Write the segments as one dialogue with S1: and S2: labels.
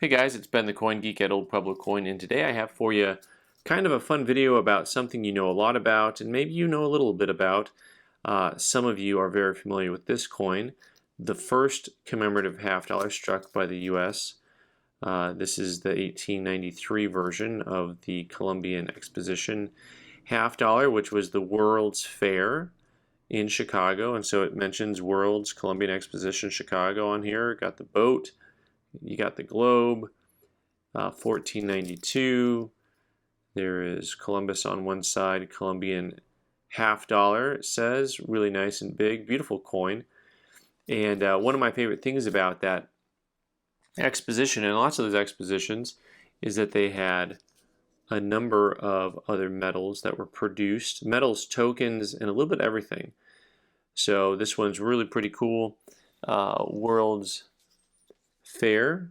S1: Hey guys, it's Ben the Coin Geek at Old Pueblo Coin, and today I have for you kind of a fun video about something you know a lot about, and maybe you know a little bit about. Some of you are very familiar with this coin, the first commemorative half dollar struck by the U.S. This is the 1893 version of the Columbian Exposition half dollar, which was the World's Fair in Chicago, and so it mentions World's Columbian Exposition Chicago on here. Got the boat, you got the globe. 1492. There is Columbus on one side, Columbian half dollar, it says, really nice and big, beautiful coin. And one of my favorite things about that exposition, and lots of those expositions, is that they had a number of other metals that were produced, metals, tokens, and a little bit of everything. So this one's really pretty cool. World's Fair,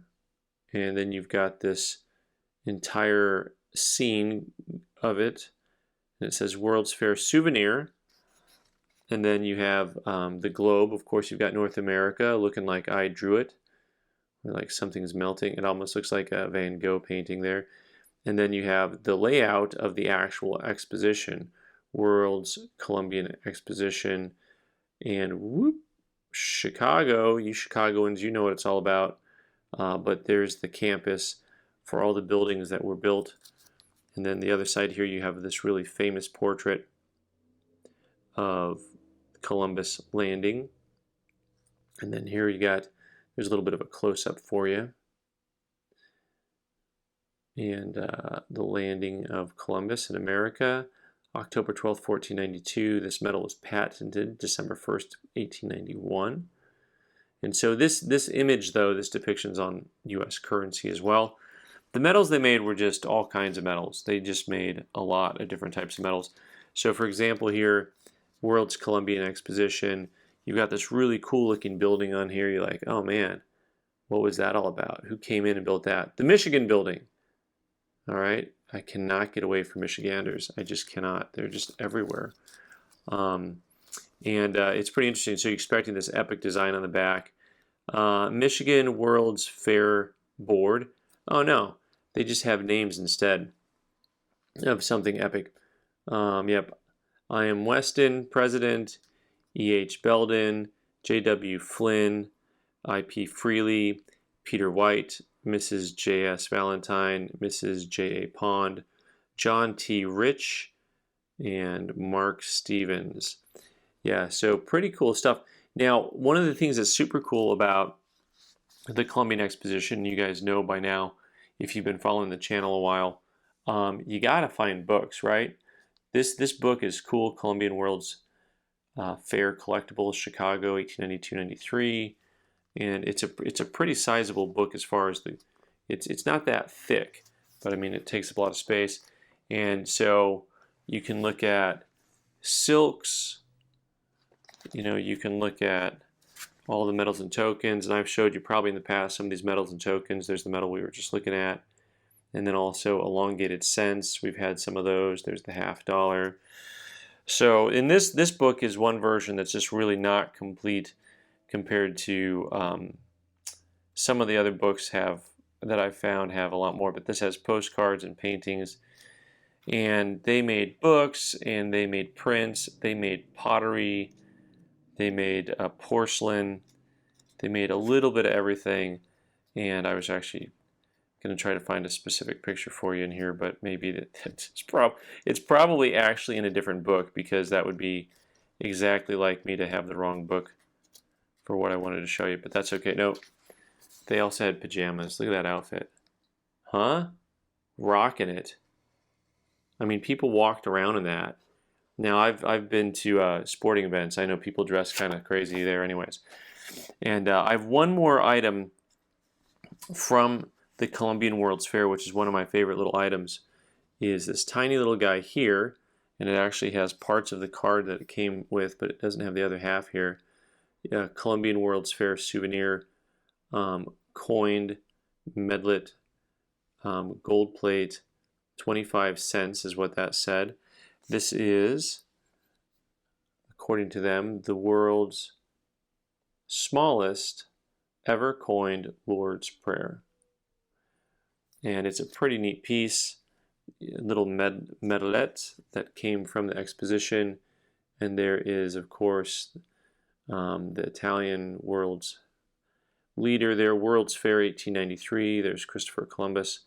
S1: and then you've got this entire scene of it, and it says World's Fair Souvenir. And then you have the globe. Of course, you've got North America looking like I drew it, or like something's melting. It almost looks like a Van Gogh painting there. And then you have the layout of the actual exposition, World's Columbian Exposition, and whoop, Chicago. You Chicagoans, you know what it's all about. But there's the campus for all the buildings that were built. And then the other side here you have this really famous portrait of Columbus landing. And then here there's a little bit of a close-up for you. And the landing of Columbus in America, October 12th, 1492. This medal was patented December 1st, 1891. And so this image, though, this depiction's on U.S. currency as well. The metals they made were just all kinds of metals. They just made a lot of different types of metals. So for example here, World's Columbian Exposition, you've got this really cool looking building on here. You're like, oh man, what was that all about? Who came in and built that? The Michigan building. All right, I cannot get away from Michiganders. I just cannot. They're just everywhere. It's pretty interesting. So you're expecting this epic design on the back. Michigan World's Fair Board. Oh no, they just have names instead of something epic. Yep, I am Weston, President, E.H. Belden, J.W. Flynn, I.P. Freely, Peter White, Mrs. J.S. Valentine, Mrs. J.A. Pond, John T. Rich, and Mark Stevens. Yeah, so pretty cool stuff. Now, one of the things that's super cool about the Columbian Exposition, you guys know by now, if you've been following the channel a while, you gotta find books, right? This book is cool, Columbian World's Fair Collectibles, Chicago, 1892-93, and it's a pretty sizable book as far as it's not that thick, but I mean it takes up a lot of space, and so you can look at silks. You know, you can look at all the metals and tokens, and I've showed you probably in the past some of these metals and tokens. There's the metal we were just looking at, and then also elongated cents. We've had some of those. There's the half dollar. So in this book is one version that's just really not complete compared to some of the other books that I've found have a lot more, but this has postcards and paintings, and they made books, and they made prints, they made pottery, they made porcelain, they made a little bit of everything, and I was actually going to try to find a specific picture for you in here, but maybe it's probably actually in a different book, because that would be exactly like me to have the wrong book for what I wanted to show you, but that's okay. No, they also had pajamas. Look at that outfit. Huh? Rocking it. I mean, people walked around in that. Now, I've been to sporting events. I know people dress kind of crazy there anyways. And I have one more item from the Columbian World's Fair, which is one of my favorite little items, is this tiny little guy here, and it actually has parts of the card that it came with, but it doesn't have the other half here. Columbian World's Fair souvenir, coined medlet, gold plate, 25 cents is what that said. This is, according to them, the world's smallest ever coined Lord's Prayer. and it's a pretty neat piece. A little medalette that came from the exposition, and there is, of course, the Italian world's leader there, World's Fair 1893. There's Christopher Columbus,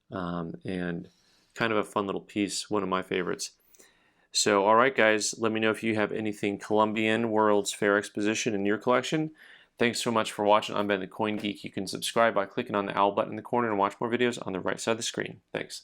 S1: and kind of a fun little piece, one of my favorites. So, all right, guys, let me know if you have anything Columbian World's Fair Exposition in your collection. Thanks so much for watching. I'm Ben the Coin Geek. You can subscribe by clicking on the owl button in the corner and watch more videos on the right side of the screen. Thanks.